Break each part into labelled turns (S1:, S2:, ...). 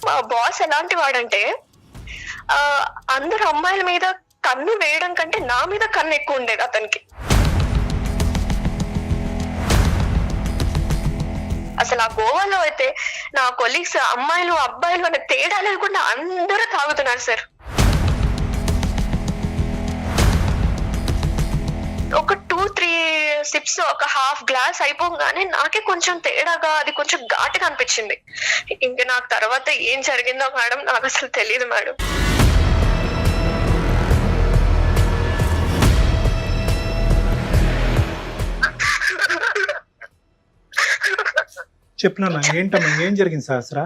S1: మా బాస్ ఎలాంటి వాడంటే ఆ అందరు అమ్మాయిల మీద కన్ను వేయడం కంటే నా మీద కన్ను ఎక్కువ ఉండేది అతనికి. అసలు ఆ గోవాలో అయితే నా కొలీగ్స్ అమ్మాయిలు అబ్బాయిలు అనే తేడా లేకుండా అందరూ తాగుతున్నారు సార్. ఒక 2-3 సిప్స్ ఒక హాఫ్ గ్లాస్ అయిపోగానే నాకే కొంచెం తేడాగా అది కొంచెం ఘాటుగా అనిపించింది. ఇంకా నాకు తర్వాత ఏం జరిగిందో మేడం నాకు అసలు తెలియదు మేడం.
S2: చెప్పినా ఏంటమ్మా ఏం జరిగింది సహస్ర?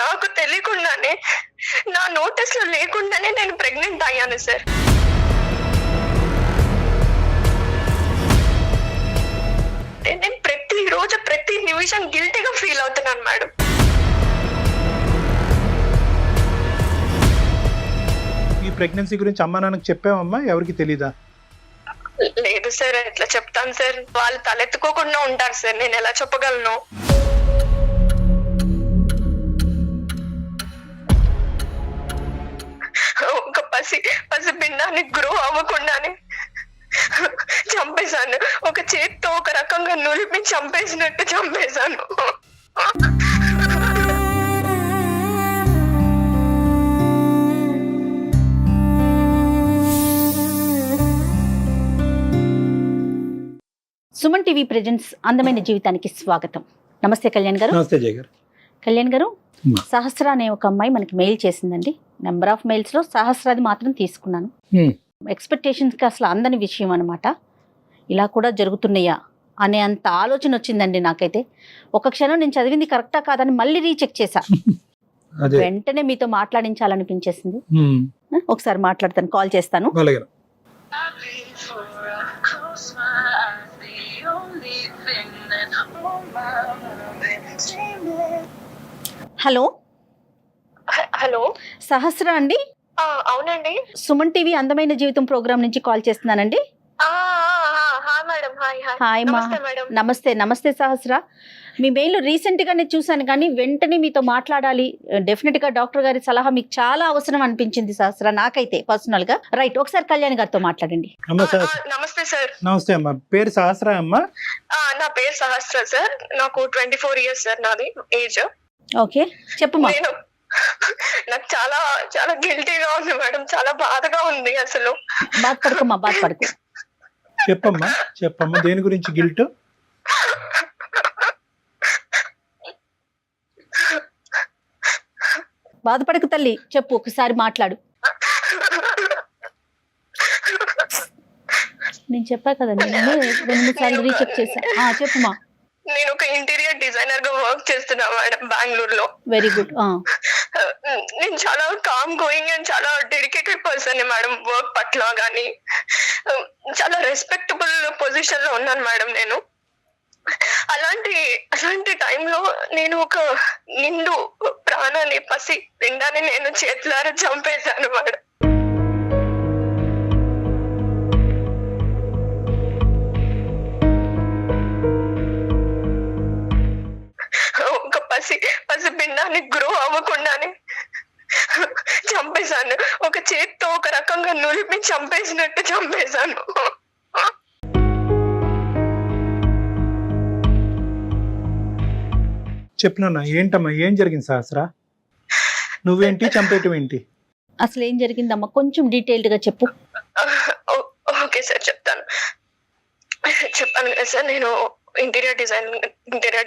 S1: నాకు తెలియకుండానే నా నోటీస్ లో లేకుండానే నేను ప్రెగ్నెంట్ అయ్యాను సార్. నేను ప్రతి రోజు ప్రతి నిమిషం గిల్టీగా ఫీల్ అవుతున్నాను మేడం.
S2: ఈ ప్రెగ్నెన్సీ గురించి అమ్మా నాన్నకు చెప్పావమ్మా? ఎవరికి తెలీదా?
S1: లేదు సార్, ఎట్లా చెప్తాను సార్, వాళ్ళు తలెత్తుకోకుండా ఉంటారు సార్, నేను ఎలా చెప్పగలను? ఒక పసి పిండాన్ని గ్రో అవ్వకుండానే చంపేశాను. ఒక చేత్తో ఒక రకంగా నులిపి చంపేసినట్టు చంపేశాను.
S3: సుమన్ టీవీ ప్రెజెంట్స్ అందమైన జీవితానికి స్వాగతం. నమస్తే కళ్యాణ్ గారు.
S2: నమస్తే జయ గారు.
S3: కళ్యాణ్ గారు, సహస్ర అనే ఒక అమ్మాయి మనకి మెయిల్ చేసిందండి. నెంబర్ ఆఫ్ మెయిల్స్ లో సహస్రాది మాత్రం తీసుకున్నాను. ఎక్స్పెక్టేషన్స్ కి అసలు అందని విషయం అనమాట. ఇలా కూడా జరుగుతున్నాయా అనే అంత ఆలోచన వచ్చిందండి నాకైతే. ఒక క్షణం నేను చదివింది కరెక్టా కాదని మళ్ళీ రీచెక్ చేశా. వెంటనే మీతో మాట్లాడించాలనిపించేసింది. ఒకసారి మాట్లాడతాను, కాల్ చేస్తాను. హలో
S1: హలో,
S3: సహస్ర అండి?
S1: అవునండి.
S3: సుమన్ టీవీ అందమైన జీవితం ప్రోగ్రామ్ నుంచి కాల్ చేస్తున్నానండి.
S1: మేడం,
S3: హాయ్ మా. నమస్తే. నమస్తే సహస్ర. మీ మెయిల్ రీసెంట్ గానే చూసాను కానీ వెంటనే మీతో మాట్లాడాలి, డెఫినెట్ గా డాక్టర్ గారి సలహా మీకు చాలా అవసరం అనిపించింది సహస్ర, నాకైతే పర్సనల్ గా. రైట్, ఒకసారి కళ్యాణ్ గారితో మాట్లాడండి.
S1: నమస్తే సార్.
S2: నమస్తే అమ్మా. పేరు సహస్ర అమ్మా?
S1: నా పేరు సహస్ర సార్. నాకు 24 years సార్ నాది ఏజ్.
S3: ఓకే, చెప్పమ్మా.
S1: నాకు చాలా చాలా గిల్టీగా ఉంది మేడం, చాలా బాధగా ఉంది. అసలు
S3: బాధపడకమ్మా, బాధపడకు.
S2: చెప్పమ్మా చెప్పమ్మా, దేని గురించి గిల్ట్?
S3: బాధపడకు తల్లి, చెప్పు, ఒకసారి మాట్లాడు. నేను చెప్పా కదండి, నేను 2-3 సార్లు రీచెక్ చేశా. చెప్పుమా.
S1: నేను ఒక ఇంటీరియర్ డిజైనర్ గా వర్క్ చేస్తున్నా మేడం, బెంగళూరులో.
S3: Very good.
S1: నేను చాలా కామ్ గోయింగ్ అండ్ చాలా డెడికేటెడ్ పర్సన్ మేడం. వర్క్ పట్ల గానీ చాలా రెస్పెక్టబుల్ పొజిషన్ లో ఉన్నాను మేడం నేను. అలాంటి టైంలో నేను ఒక నిండు ప్రాణాన్ని, పసి పిండాన్ని నేను చేతులారా చంపేశాను మేడం. ఒక పసి పిండాన్ని గ్రో అవ్వకుండానే చంపేశాను. ఒక చేత్తో ఒక రకంగా నులిపి చంపేసినట్టు చంపేశాను.
S2: చెప్పినా ఏంటమ్మా ఏం జరిగింది సహస్ర? నువ్వేంటి, చంపేయటం ఏంటి?
S3: అసలు ఏం జరిగిందమ్మా, కొంచెం డీటెయిల్డ్ గా చెప్పు.
S1: ఓకే సార్, చెప్తాను. చెప్పాను కదా సార్, నేను ఇంటీరియర్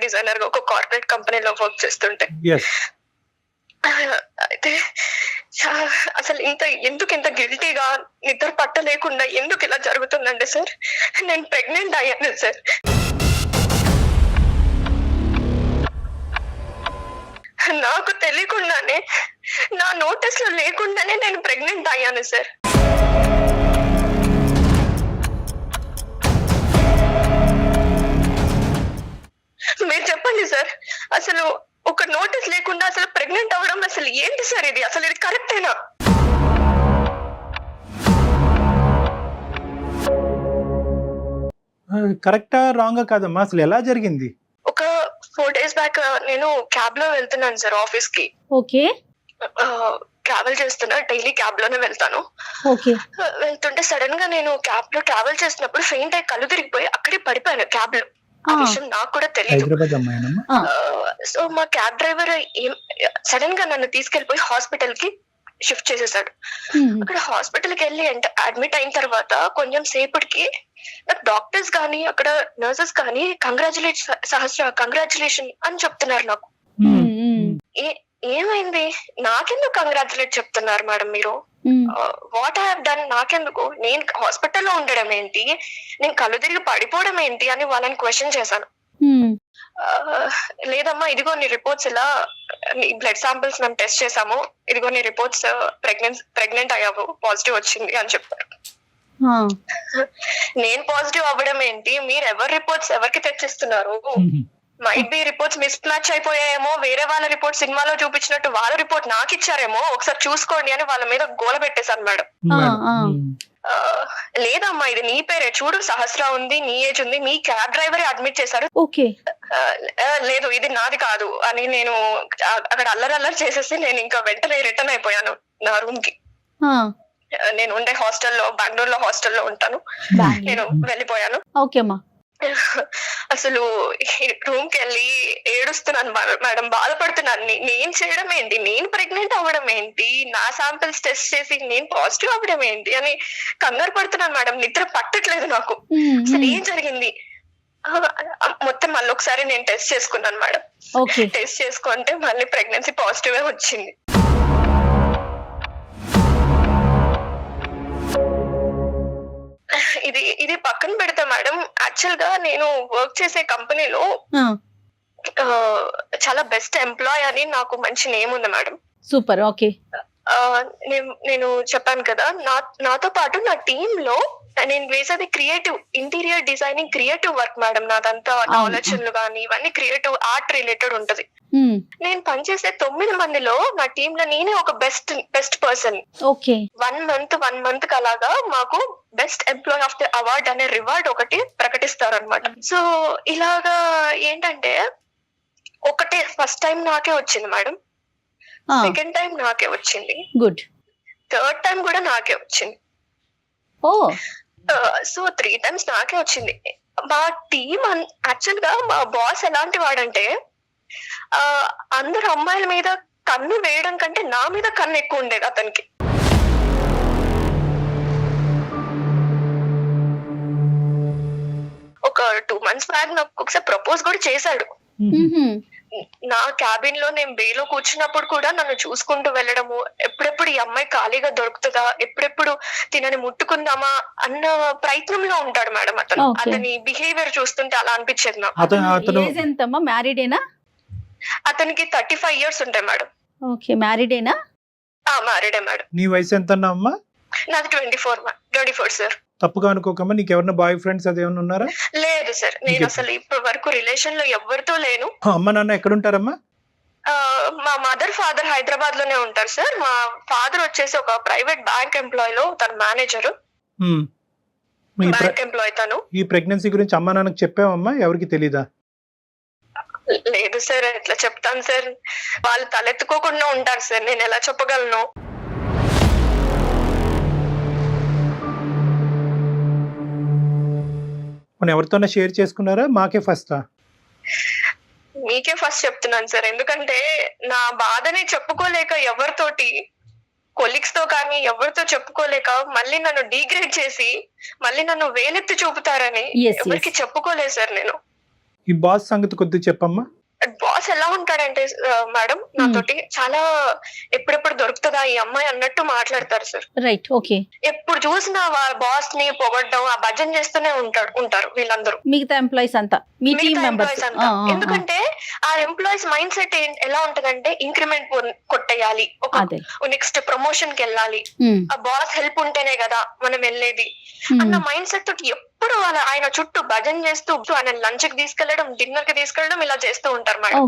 S1: డిజైనర్ గా ఒక కార్పొరేట్ కంపెనీలో వర్క్ చేస్తుంటే, అయితే అసలు ఎందుకు ఇంత గిల్టీగా నిద్ర పట్టలేకుండా ఎందుకు ఇలా జరుగుతుందంటే సార్, నేను ప్రెగ్నెంట్ అయ్యాను సార్. నాకు తెలియకుండానే నా నోటీస్ లో లేకుండానే నేను ప్రెగ్నెంట్ అయ్యాను సార్. మీరు చెప్పండి సార్, అసలు ఒక నోటీస్ లేకుండా అసలు ప్రెగ్నెంట్ అవ్వడం అసలు ఏంటి సార్? అసలు ఇది కరెక్టేనా?
S2: కరెక్టా రాంగా కాదమ్మా, అసలు ఎలా జరిగింది?
S1: ఒక 4 days బ్యాక్ నేను క్యాబ్ లో వెళ్తున్నాను సార్ ఆఫీస్ కి.
S3: ఓకే
S1: ట్రావెల్ చేస్తున్నా, డైలీ క్యాబ్ లోనే వెళ్తాను.
S3: ఓకే
S1: వెళ్తుంటే సడన్ గా నేను క్యాబ్ లో ట్రావెల్ చేస్తున్నప్పుడు ఫెయింట్ అయి కళ్ళు తిరిగిపోయి అక్కడే పడిపోయాను క్యాబ్ లో. ఆ విషయం నాకు కూడా తెలియదు.
S2: హైదరాబాద్ అమ్మాయినమ్మా.
S1: సో మా క్యాబ్ డ్రైవర్ సడన్ గా నన్ను తీసుకెళ్లిపోయి హాస్పిటల్ కి షిఫ్ట్ చేసేసాడు. అక్కడ హాస్పిటల్ కి వెళ్ళి అడ్మిట్ అయిన తర్వాత కొంచెం సేపటికి నాకు డాక్టర్స్ కానీ అక్కడ నర్సెస్ కానీ కంగ్రాచులేషన్ అని చెప్తున్నారు నాకు. ఏమైంది, నాకెందుకు కంగ్రాచులేట్ చెప్తున్నారు మేడం మీరు? What I have done? నాకెందుకు? నేను హాస్పిటల్లో ఉండడం ఏంటి, నేను కళ్ళు తిరిగి పడిపోవడం ఏంటి అని వాళ్ళని క్వశ్చన్ చేశాను. లేదమ్మా ఇదిగో నీ రిపోర్ట్స్, ఇలా నీ బ్లడ్ శాంపిల్స్ మేము టెస్ట్ చేసాము, ఇదిగో నీ రిపోర్ట్స్, ప్రెగ్నెంట్ అయ్యావు, పాజిటివ్ వచ్చింది అని చెప్పారు. నేను పాజిటివ్ అవ్వడం ఏంటి, మీరు ఎవరి రిపోర్ట్స్ ఎవరికి తెచ్చిస్తున్నారు? Might be reports mismatch అయిపోయాయేమో, వేరే వాళ్ళ రిపోర్ట్ సినిమాలో చూపించినట్టు వాళ్ళ రిపోర్ట్ నాకు ఇచ్చారేమో, ఒకసారి చూసుకోండి అని వాళ్ళ మీద గోల పెట్టేశాను మేడం. లేదమ్మా ఇది నీ పేరే, చూడు సహస్ర ఉంది, నీ ఏజ్ ఉంది, మీ క్యాబ్ డ్రైవరే అడ్మిట్ చేశారు. లేదు ఇది నాది కాదు అని నేను అక్కడ అల్లరి చేసేసి నేను ఇంకా వెంటనే రిటర్న్ అయిపోయాను నా రూమ్ కి. నేను ఉండే హాస్టల్లో, బెంగళూరులో హాస్టల్లో ఉంటాను, నేను వెళ్ళిపోయాను. అసలు రూమ్ కి వెళ్ళి ఏడుస్తున్నాను మేడం, బాధపడుతున్నాను. నేను చేయడం ఏంటి, నేను ప్రెగ్నెంట్ అవ్వడం ఏంటి, నా శాంపిల్స్ టెస్ట్ చేసి నేను పాజిటివ్ అవ్వడం ఏంటి అని కంగారు పడుతున్నాను మేడం. నిద్ర పట్టట్లేదు నాకు. అసలు ఏం జరిగింది మొత్తం మళ్ళీ ఒకసారి నేను టెస్ట్ చేసుకున్నాను మేడం. టెస్ట్ చేసుకుంటే మళ్ళీ ప్రెగ్నెన్సీ పాజిటివ్ వచ్చింది. ఇది పక్కన పెడతా మేడం, యాక్చువల్ గా నేను వర్క్ చేసే కంపెనీలో చాలా బెస్ట్ ఎంప్లాయ్ అని నాకు మంచి నేమ్ ఉంది మేడం.
S3: సూపర్. ఓకే.
S1: నేను చెప్పాను కదా, నాతో పాటు నా టీమ్ లో నేను వేసేది creative interior designing, creative work madam. నాదంతా ఆలోచనలు కానీ ఇవన్నీ క్రియేటివ్ ఆర్ట్ రిలేటెడ్ ఉంటది. నేను పనిచేసే 9 మందిలో నా టీమ్ లో నేనే ఒక బెస్ట్ పర్సన్. 1 మంత్ అలాగా మాకు best employee of the award అనే రివార్డ్ ఒకటి ప్రకటిస్తారు అనమాట. సో ఇలాగా ఏంటంటే ఒకటే ఫస్ట్ టైం నాకే వచ్చింది మేడం, సెకండ్ టైం నాకే వచ్చింది, గుడ్, థర్డ్ టైం కూడా నాకే వచ్చింది. సో 3 times నాకే వచ్చింది. మా టీమ్ యాక్చువల్ గా మా బాస్ ఎలాంటి వాడంటే అందరు అమ్మాయిల మీద కన్ను వేయడం కంటే నా మీద కన్ను ఎక్కువ ఉండేది అతనికి. ఒక 2 months బ్యాక్ నాకు ఒకసారి ప్రపోజ్ కూడా చేశాడు. నా క్యాబిన్ లో నేను బేలో కూర్చున్నప్పుడు కూడా నన్ను చూసుకుంటూ వెళ్ళడము, ఎప్పుడెప్పుడు ఈ అమ్మాయి ఖాళీగా దొరుకుతుందా, ఎప్పుడెప్పుడు తినని ముట్టుకుందామా అన్న ప్రయత్నంలో ఉంటాడు మేడం అతను. అతని బిహేవియర్ చూస్తుంటే అలా అనిపించేది నాకు. అతనికి 35 years ఉంటాయి మేడం.
S3: ఓకే. మ్యారీడేనా?
S1: మ్యారీడే మేడం.
S2: నీ వయసు ఎంత అమ్మా?
S1: నాది 24 సార్.
S2: తప్పుగా అనుకోకమ్మా, నీకు ఎవరైనా బాయ్ ఫ్రెండ్స్ అదేమన్నా ఉన్నారా?
S1: లేదు సార్, నేను అసలు ఇప్పటి వరకు రిలేషన్ లో ఎవరితో లేను.
S2: అమ్మ నాన్న ఎక్కడ ఉంటారమ్మా?
S1: మా మదర్ ఫాదర్ హైదరాబాద్ లోనే ఉంటారు సార్. మా ఫాదర్ వచ్చేసి ఒక ప్రైవేట్ బ్యాంక్ ఎంప్లాయ్ లో తన మేనేజర్, బ్యాంక్ ఎంప్లాయ్ తను.
S2: ఈ ప్రెగ్నెన్సీ గురించి అమ్మ నాన్నకి చెప్పావమ్మా? ఎవరికి తెలీదా?
S1: లేదు సార్, ఎట్లా చెప్తాను సార్, వాళ్ళు తలెత్తుకోకుండా ఉంటారు సార్, నేను ఎలా చెప్పగలను?
S2: మనం ఎవరితోనే షేర్ చేసుకున్నారా? మాకే ఫస్టా?
S1: మీకే ఫస్ట్ చెప్తున్నాను సార్, ఎందుకంటే నా బాధని చెప్పుకోలేక ఎవరితోటి, కొలీగ్స్ తో కానీ ఎవరితో చెప్పుకోలేక మళ్ళీ నన్ను డిగ్రేడ్ చేసి మళ్ళీ నన్ను వేలెత్తి చూపుతారని ఎవరికి చెప్పుకోలేదు సార్ నేను.
S2: ఈ బాస్ సంగతి కొద్దిగా చెప్పమ్మా.
S1: బాస్ ఎలా ఉంటాడంటే మేడం, నాతోటి చాలా ఎప్పుడెప్పుడు దొరుకుతుందా ఈ అమ్మాయి అన్నట్టు మాట్లాడతారు సార్.
S3: రైట్. ఓకే.
S1: ఎప్పుడు చూసినా బాస్ ని పొగడ్డం, ఆ భజన చేస్తూనే ఉంటారు వీళ్ళందరూ,
S3: మిగతా ఎంప్లాయీస్ అంతా, మీ టీమ్ మెంబర్స్ అంతా.
S1: ఎందుకంటే ఆ ఎంప్లాయీస్ మైండ్ సెట్ ఎలా ఉంటదంటే ఇంక్రిమెంట్ కొట్టేయాలి, ఒక నెక్స్ట్ ప్రమోషన్ కి వెళ్ళాలి, ఆ బాస్ హెల్ప్ ఉంటేనే కదా మనం వెళ్ళేది అన్న మైండ్ సెట్ తోటి ఎప్పుడు ఆయన చుట్టూ భజన చేస్తూ ఆయన లంచ్ కి తీసుకెళ్లడం, డిన్నర్ కి తీసుకెళ్లడం ఇలా చేస్తూ ఉంటారు మేడం.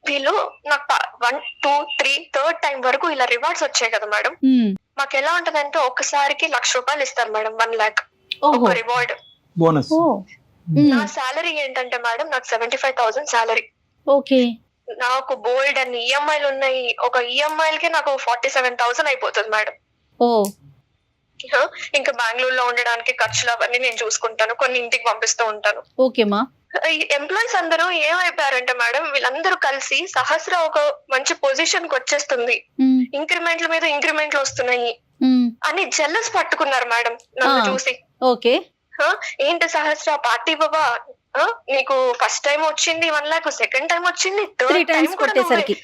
S1: వీళ్ళు నాకు 1, 2, 3 థర్డ్ టైం వరకు ఇలా రివార్డ్స్ వచ్చాయి కదా మేడం. మాకు ఎలా ఉంటదంటే ఒక్కసారికి ₹1,00,000 ఇస్తారు మేడం, 1 lakh ఒక రివార్డ్.
S2: బోనస్.
S1: నా శాలరీ ఏంటంటే మేడం, నాకు 75,000 శాలరీ.
S3: ఓకే.
S1: నాకు బోల్డ్ అన్ని ఈఎంఐలు ఉన్నాయి. ఒక ఈఎంఐలకి నాకు 47,000 అయిపోతుంది మేడం.
S3: ఓ
S1: ఇంకా బెంగళూరులో ఉండడానికి ఖర్చులు అవన్నీ నేను చూసుకుంటాను, కొన్ని ఇంటికి పంపిస్తూ ఉంటాను.
S3: ఓకేమా.
S1: ఈ ఎంప్లాయీస్ అందరూ ఏమైపోయారంటే మేడం, వీళ్ళందరూ కలిసి సహస్ర ఒక మంచి పొజిషన్ కి వచ్చేస్తుంది, ఇంక్రిమెంట్ల మీద ఇంక్రిమెంట్లు వస్తున్నాయి అని జెల్లస్ పట్టుకున్నారు మేడం నన్ను చూసి.
S3: ఓకే.
S1: ఏంటి సహస్ర పార్టీ బాబా, నీకు ఫస్ట్ టైం వచ్చింది 1 lakh, సెకండ్ టైం వచ్చింది, థర్డ్ టైం కొట్టేసరికి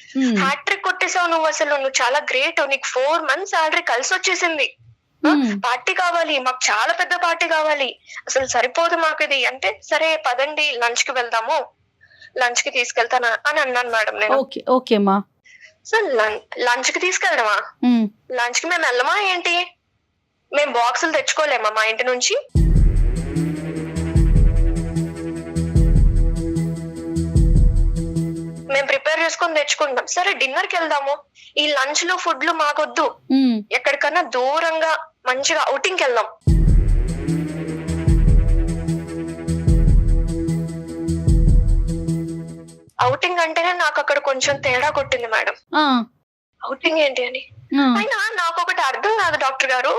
S1: హ్యాట్రిక్ కొట్టేసావు నువ్వు, అసలు నువ్వు చాలా గ్రేట్, నీకు 4 months సాలరీ కలిసి వచ్చేసింది, పార్టీ కావాలి మాకు, చాలా పెద్ద పార్టీ కావాలి, అసలు సరిపోదు మాకు ఇది అంటే, సరే పదండి లంచ్ కి వెళ్దాము, లంచ్ కి తీసుకెళ్తాను అని అన్నాను మేడం నేను.
S3: ఓకేమా.
S1: సార్ లంచ్ కి తీసుకెళ్దామా? లంచ్ కి మేము వెళ్ళమా ఏంటి? మేము బాక్సులు తెచ్చుకోలేమా మా ఇంటి నుంచి? మేము ప్రిపేర్ చేసుకొని తెచ్చుకుంటాం. సరే డిన్నర్ కి వెళ్దాము, ఈ లంచ్ లో ఫుడ్ లు మాకొద్దు, ఎక్కడికన్నా దూరంగా మంచిగా అవుటింగ్ కి వెళ్దాం. అవుటింగ్ అంటేనే నాకు అక్కడ కొంచెం తేడా కొట్టింది మేడం. అవుటింగ్ ఏంటి అని అయినా నాకు ఒకటి అర్థం కాదు డాక్టర్ గారు,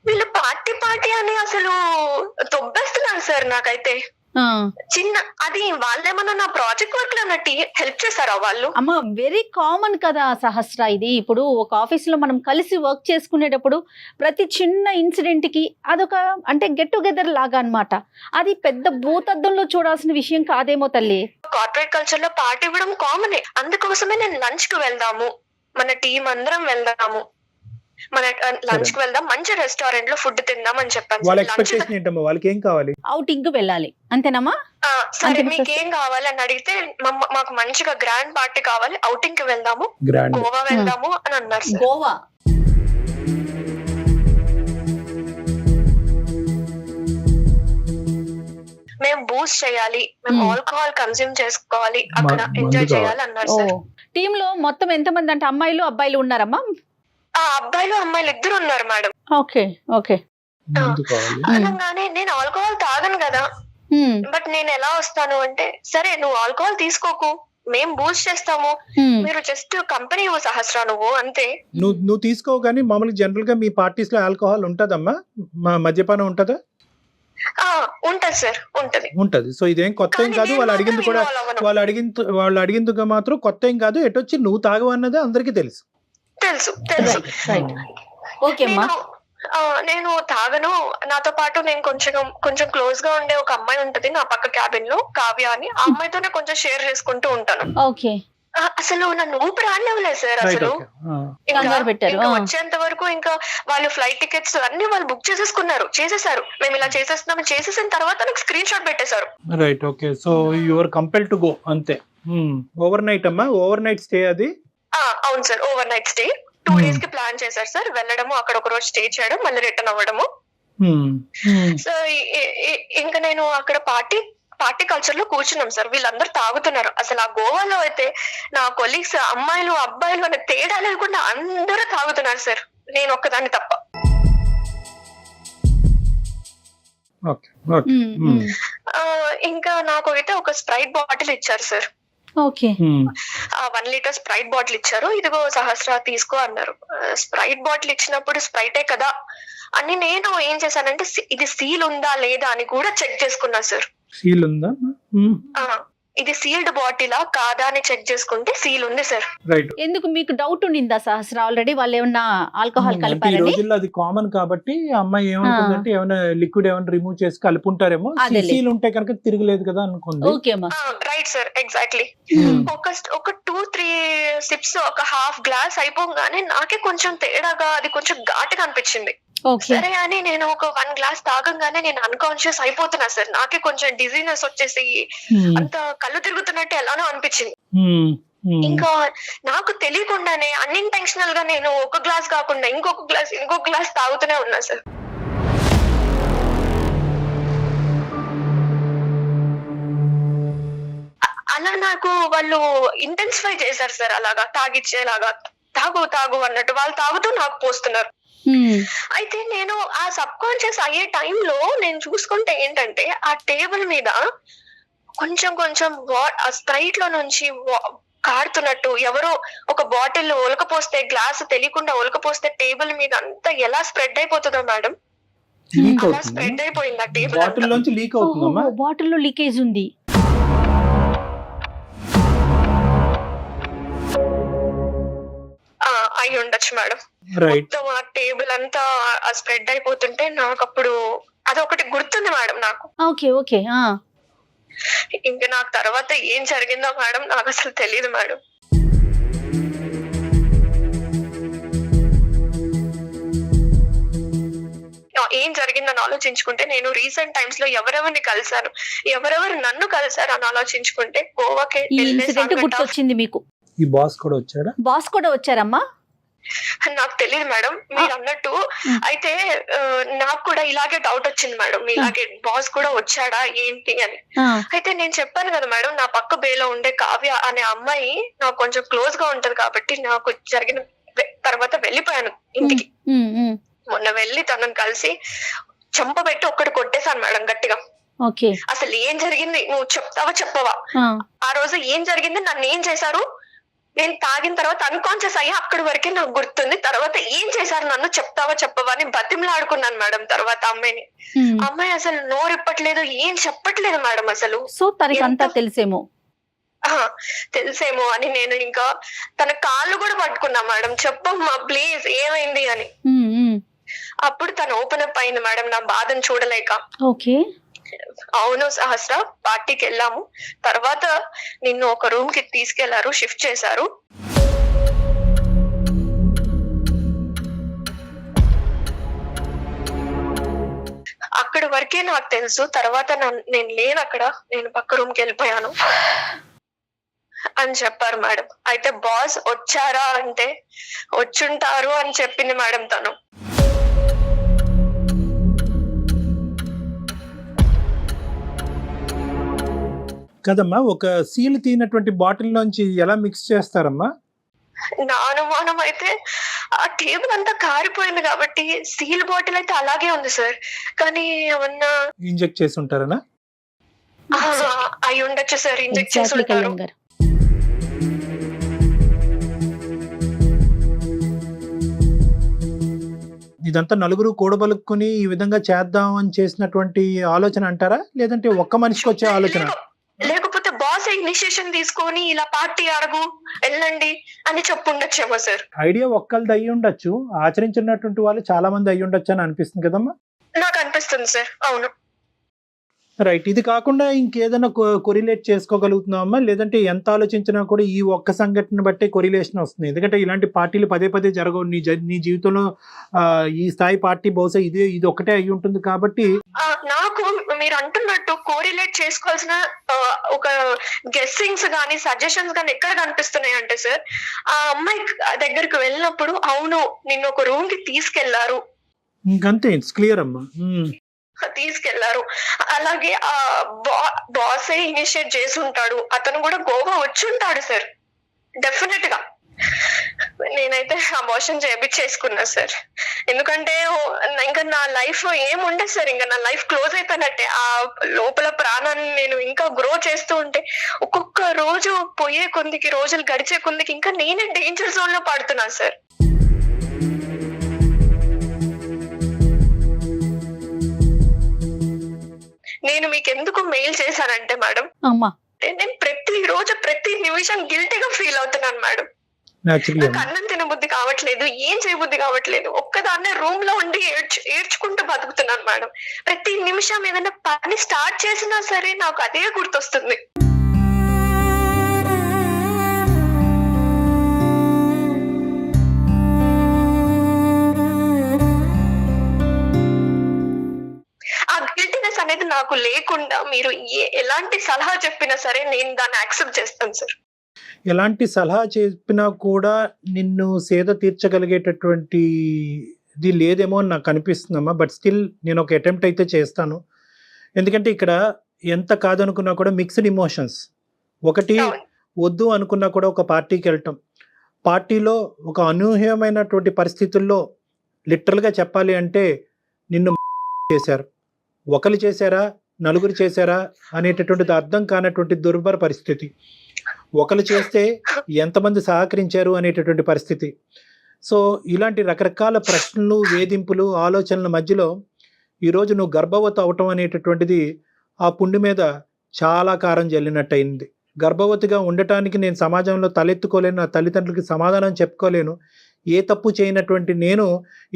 S1: వీళ్ళు పార్టీ అని అసలు తొబ్బేస్తున్నారు సార్. నాకైతే చిన్న అది వాళ్ళేమన్నా నా ప్రాజెక్ట్ వర్క్ లో హెల్ప్ చేశారా వాళ్ళు?
S3: అమ్మ వెరీ కామన్ కదా సహస్ర, ఇది ఇప్పుడు ఒక ఆఫీస్ లో మనం కలిసి వర్క్ చేసుకునేటప్పుడు ప్రతి చిన్న ఇన్సిడెంట్ కి అదొక అంటే గెట్ టుగెదర్ లాగా అన్నమాట. అది పెద్ద భూతద్దంలో చూడాల్సిన విషయం కాదేమో తల్లి.
S1: కార్పొరేట్ కల్చర్ లో పార్టీ ఇవ్వడం కామనే, అందుకోసమే నేను లంచ్ కి వెళ్దాము, మన టీం అందరం వెళ్దాము, మన లంచ్ కి వెళ్దాం, మంచి రెస్టారెంట్ లో ఫుడ్ తిందాం అని చెప్పాను.
S2: వాళ్ళ ఎక్స్పెక్టేషన్ ఏంటమ్మా, వాళ్ళకి ఏం కావాలి?
S3: అవుటింగ్ కి వెళ్ళాలి అంతేనమ్మా.
S1: సరే మీకు ఏం కావాలి అని అడిగితే, మాకు మంచిగా గ్రాండ్ పార్టీ కావాలి, అవుటింగ్ కి వెళ్దాము, గోవా వెళ్దాము అని అన్నారు.
S3: గోవా
S1: మేము బూస్ట్ చేయాలి, మేము ఆల్కహాల్ కన్స్యూమ్ చేసుకోవాలి, అక్కడ ఎంజాయ్ చేయాలి అన్నారు సార్.
S3: టీమ్ లో మొత్తం ఎంత మంది అంటే అమ్మాయిలు అబ్బాయిలు ఉన్నారమ్మా?
S1: అబ్బాయిలు అమ్మాయిలు ఇద్దరు ఉన్నారు మేడం.
S3: Okay okay.
S1: అనగానే నేను ఆల్కహాల్ తాగను కదా, బట్ నేను ఎలా వస్తాను అంటే, సరే నువ్వు ఆల్కహాల్ తీసుకోకు, మేము బూస్ట్ చేస్తాము, మీరు జస్ట్ కంపెనీ సహస్ర నువ్వు అంతే.
S2: నువ్వు తీసుకోవు కానీ మామూలుగా జనరల్ గా మీ పార్టీస్ లో ఆల్కహాల్ ఉంటదమ్మా, మద్యపానం ఉంటదా?
S1: ఉంటది సార్,
S2: ఉంటది. సో ఇదేం కొత్త ఏం కాదు, వాళ్ళు అడిగింది కూడా, వాళ్ళు అడిగింది మాత్రం కొత్త ఏం కాదు. ఎటొచ్చి నువ్వు తాగవు అన్నది అందరికీ తెలుసు.
S1: నేను తాగను, నాతో పాటు నేను కొంచెం క్లోజ్ గా ఉండే ఒక అమ్మాయి ఉంటది నా పక్క క్యాబిన్ లో, కావ్య అని, ఆ అమ్మాయితోనే కొంచెం షేర్ చేసుకుంటూ ఉంటాను. అసలు నన్ను ఊపిరి ఆడలేవలేదు సార్. అసలు ఇంకా వచ్చేంత వరకు ఇంకా వాళ్ళు ఫ్లైట్ టికెట్స్ అన్ని వాళ్ళు బుక్ చేసేసారు. మేము ఇలా చేసేస్తున్నాం, చేసేసిన తర్వాత నాకు స్క్రీన్ షాట్ పెట్టేశారు.
S2: Right, okay. So you are compelled to go అంతే. ఓవర్ నైట్ అమ్మా, ఓవర్ నైట్ స్టే అది?
S1: అవును sir, overnight stay 2 days కి ప్లాన్ చేశారు సార్. వెళ్ళడము, అక్కడ ఒక రోజు స్టే చేయడం, మళ్ళీ రిటర్న్ అవ్వడము. సో ఇంకా నేను అక్కడ పార్టీ కల్చర్ లో కూర్చున్నాం సార్, వీళ్ళందరూ తాగుతున్నారు. అసలు ఆ గోవాలో అయితే నా కొలీగ్స్ అమ్మాయిలు అబ్బాయిలు అనే తేడా లేకుండా అందరూ తాగుతున్నారు సార్, నేను ఒక్కదాన్ని తప్ప. ఇంకా నాకు అయితే ఒక స్ప్రైట్ బాటిల్ ఇచ్చారు సార్. 1 liter స్ప్రైట్ బాటిల్ ఇచ్చారు. ఇదిగో సహస్ర తీసుకో అన్నారు. స్ప్రైట్ బాటిల్ ఇచ్చినప్పుడు స్ప్రైటే కదా అని నేను ఏం చేశానంటే, ఇది సీల్ ఉందా లేదా అని కూడా చెక్ చేసుకున్నా సార్.
S2: సీల్ ఉందా?
S1: ఇది సీల్డ్ బాటిలా కాదా అని చెక్ చేసుకుంటే సీల్ ఉంది సార్.
S3: ఎందుకు మీకు డౌట్ ఉండిందా సహస్ర? ఆల్రెడీ వాళ్ళు ఏమన్నా ఆల్కహాల్ కలిపారని?
S2: ఈ రోజుల్లో అది కామన్ కాబట్టి అమ్మాయి ఏమనుకుందంటే ఏమైనా లిక్విడ్ ఏమైనా రిమూవ్ చేసి కలుపుంటారేమో, సీల్ ఉంటే కనుక తిరగలేదు కదా అనుకుంది.
S1: Right sir, exactly. ఒక 2-3 సిప్స్, ఒక హాఫ్ గ్లాస్ అయిపోగానే నాకే కొంచెం తేడాగా, అది కొంచెం ఘాటుగా అనిపించింది. సరే అని నేను ఒక 1 glass తాగంగానే నేను అన్కాన్షియస్ అయిపోతున్నా సార్. నాకే కొంచెం డిజీనెస్ వచ్చేసి అంత కళ్ళు తిరుగుతున్నట్టు ఎలానో అనిపించింది. ఇంకా నాకు తెలియకుండానే అన్ఇంటెన్షనల్ గా నేను ఒక గ్లాస్ కాకుండా ఇంకొక గ్లాస్ తాగుతూనే ఉన్నా సార్. అలా నాకు వాళ్ళు ఇంటెన్సిఫై చేశారు సార్, అలాగా తాగిచ్చేలాగా, తాగు అన్నట్టు వాళ్ళు తాగుతూ నాకు పోస్తున్నారు. అయితే నేను ఆ సబ్ కాన్షియస్ అయ్యే టైంలో నేను చూసుకుంటే ఏంటంటే ఆ టేబుల్ మీద కొంచెం కొంచెం స్ప్రైట్ లో నుంచి కారుతున్నట్టు ఎవరో ఒక బాటిల్ ఒలకపోస్తే గ్లాస్ తెలియకుండా ఒలకపోస్తే టేబుల్ మీద అంతా ఎలా స్ప్రెడ్ అయిపోతుందో మేడం,
S2: లీక్
S1: అలా
S2: అవుతుంది
S1: స్ప్రెడ్ అయిపోయింది ఆ టేబుల్
S2: బాటిల్ లోంచి లీక్ అవుతుందమ్మా.
S3: బాటిల్లో లీకేజ్ ఉంది.
S1: అయి ఉండొచ్చు మేడం.
S2: రైట్.
S1: మొత్తం ఆ టేబుల్ అంతా స్ప్రెడ్ అయిపోతుంటే నాకు అప్పుడు అదొకటి గుర్తుంది మేడం నాకు.
S3: Okay okay.
S1: ఇంకా నాకు తర్వాత ఏం జరిగిందో మేడం నాకు అసలు తెలియదు మేడం. ఏం జరిగిందని ఆలోచించుకుంటే నేను రీసెంట్ టైమ్స్ లో ఎవరెవరిని కలిసాను, ఎవరెవరు నన్ను కలిసారు అని ఆలోచించుకుంటే గోవాకి
S3: ఈ ఇన్సిడెంట్ గుర్తొచ్చింది మీకు.
S2: ఈ బాస్ కూడా వచ్చాడా?
S3: బాస్ కూడా వచ్చారమ్మా?
S1: నాకు తెలియదు మేడం మీరు అన్నట్టు. అయితే నాకు కూడా ఇలాగే డౌట్ వచ్చింది మేడం, ఇలాగే బాస్ కూడా వచ్చాడా ఏంటి అని. అయితే నేను చెప్పాను కదా మేడం, నా పక్క బేలో ఉండే కావ్య అనే అమ్మాయి నాకు కొంచెం క్లోజ్ గా ఉంటది కాబట్టి నాకు జరిగిన తర్వాత వెళ్ళిపోయాను ఇంటికి. మొన్న వెళ్ళి తనని కలిసి చెంపబెట్టి ఒక్కటి కొట్టేశాను మేడం గట్టిగా. అసలు ఏం జరిగింది నువ్వు చెప్తావా చెప్పవా, ఆ రోజు ఏం జరిగింది, నన్ను ఏం చేశారు, నేను తాగిన తర్వాత అన్కాన్షియస్ అయ్యా అక్కడి వరకే నాకు గుర్తుంది, తర్వాత ఏం చేశారు నన్ను చెప్తావా చెప్పవా అని బతిమలాడుకున్నాను మేడం. తర్వాత అమ్మాయి అసలు నోరిప్పట్లేదు, ఏం చెప్పట్లేదు మేడం అసలు.
S3: సో తనకి అంతా
S1: తెలిసేమో అని నేను ఇంకా తన కాళ్ళు కూడా పట్టుకున్నా మేడం, చెప్పమ్మా ప్లీజ్ ఏమైంది అని. అప్పుడు తను ఓపెన్ అప్ అయింది మేడం నా బాధను చూడలేక.
S3: ఓకే.
S1: అవును సహస్ర, పార్టీకి వెళ్ళాము, తర్వాత నిన్ను ఒక రూమ్ కి తీసుకెళ్లారు, షిఫ్ట్ చేశారు. అక్కడి వరకే నాకు తెలుసు, తర్వాత నేను లేను అక్కడ, నేను పక్క రూమ్ కి వెళ్ళిపోయాను అని చెప్పారు మేడం. అయితే బాస్ వచ్చారా అంటే వచ్చుంటారు అని చెప్పింది మేడం తను.
S2: కదమ్మా, ఒక సీల్ తీనటువంటి బాటిల్ లోంచి ఎలా మిక్స్ చేస్తారమ్మా?
S1: నా అనుమానం అయితే ఆ టేబుల్ అంతా కారిపోయింది కాబట్టి సీల్ బాటిల్ అయితే అలాగే ఉంది సార్, కానీ ఏమన్నా
S2: ఇంజెక్ట్ చేసి ఉంటారనా?
S1: అయి ఉండొచ్చు సార్, ఇంజెక్ట్ చేసి ఉంటారు.
S2: ఇదంతా నలుగురు కూడబలుక్కుని ఈ విధంగా చేద్దాం అని చేసినటువంటి ఆలోచన అంటారా, లేదంటే ఒక్క మనిషికి వచ్చే ఆలోచన?
S1: లేకపోతే బాస్ ఇనిషియేషన్ తీసుకొని ఇలా పార్టీ అడుగు వెళ్ళండి అని చెప్పుండొచ్చేమో సార్. ఐడియా
S2: ఒక్కళ్ళది అయ్యి ఉండొచ్చు, ఆచరించినటువంటి వాళ్ళు చాలా మంది అయ్యి ఉండొచ్చు అని అనిపిస్తుంది కదమ్మా.
S1: నాకు అనిపిస్తుంది సార్. అవును.
S2: రైట్. ఇది కాకుండా ఇంకేదైనా కొరిలేట్ చేసుకోగలుగుతున్నామా, లేదంటే ఎంత ఆలోచించినా కూడా ఈ ఒక్క సంఘటన బట్టే కొరిలేషన్ వస్తుంది? ఎందుకంటే ఇలాంటి పార్టీలు పదే పదే జరగవు నీ జీవితంలో. ఈ స్థాయి పార్టీ బహుశా ఇది ఒకటే అయి ఉంటుంది కాబట్టి.
S1: నాకు మీరు అంటున్నట్టు కోరిలేట్ చేసుకోవాల్సిన ఒక గెస్సింగ్స్ గానీ సజెషన్స్ గానీ ఎక్కడ కనిపిస్తున్నాయి అంటే సార్, ఆ అమ్మాయి దగ్గరికి వెళ్ళినప్పుడు అవును నిన్ను ఒక రూమ్ కి తీసుకెళ్లారు,
S2: ఇంకంతే, ఇట్స్ క్లియర్ అమ్మా,
S1: తీసుకెళ్లారు. అలాగే ఆ బాసే ఇనిషియేట్ చేసి ఉంటాడు, అతను కూడా గోవా వచ్చి ఉంటాడు సార్ డెఫినెట్ గా. నేనైతే అబార్షన్ చేయించేసుకున్నా సార్, ఎందుకంటే ఇంకా నా లైఫ్ ఏముండదు సార్, ఇంకా నా లైఫ్ క్లోజ్ అయిపోయినట్టే. ఆ లోపల ప్రాణాన్ని నేను ఇంకా గ్రో చేస్తూ ఉంటే ఒక్కొక్క రోజు పోయే కొందికి, రోజులు గడిచే కొందికి ఇంకా నేనే డేంజర్ జోన్ లో పడుతున్నా సార్. నేను మీకు ఎందుకు మెయిల్ చేశానంటే మేడం, నేను ప్రతి రోజు ప్రతి నిమిషం గిల్టీగా ఫీల్ అవుతున్నాను మేడం. నాకు అన్నం తినబుద్ధి కావట్లేదు, ఏం చేయబుద్ధి కావట్లేదు, ఒక్కదాన్నే రూమ్ లో ఉండి ఏడ్చుకుంటూ బతుకుతున్నాను మేడం. ప్రతి నిమిషం ఏదైనా పని స్టార్ట్ చేసినా సరే నాకు అదే గుర్తొస్తుంది. అనేది నాకు లేకుండా మీరు ఎలాంటి సలహా చెప్పినా సరే నేను దాన్ని యాక్సెప్ట్ చేస్తాను సార్.
S2: ఎలాంటి సలహా చెప్పినా కూడా నిన్ను సేద తీర్చగలిగేటటువంటి ఇది లేదేమో అని నాకు అనిపిస్తుందమ్మా. బట్ స్టిల్ నేను ఒక అటెంప్ట్ అయితే చేస్తాను. ఎందుకంటే ఇక్కడ ఎంత కాదనుకున్నా కూడా మిక్స్డ్ ఇమోషన్స్. ఒకటి వద్దు అనుకున్నా కూడా ఒక పార్టీకి వెళ్ళటం, పార్టీలో ఒక అనూహ్యమైనటువంటి పరిస్థితుల్లో లిటరల్గా చెప్పాలి అంటే నిన్ను చేశారు. ఒకరు చేశారా, నలుగురు చేశారా అనేటటువంటిది అర్థం కానటువంటి దుర్భర పరిస్థితి. ఒకరు చేస్తే ఎంతమంది సహకరించారు అనేటటువంటి పరిస్థితి. సో ఇలాంటి రకరకాల ప్రశ్నలు, వేధింపులు, ఆలోచనల మధ్యలో ఈరోజు నువ్వు గర్భవతి అవటం అనేటటువంటిది ఆ పుండు మీద చాలా కారం జల్లినట్టయింది. గర్భవతిగా ఉండటానికి నేను సమాజంలో తలెత్తుకోలేను, నా తల్లిదండ్రులకి సమాధానం చెప్పుకోలేను. ఏ తప్పు చేయనటువంటి నేను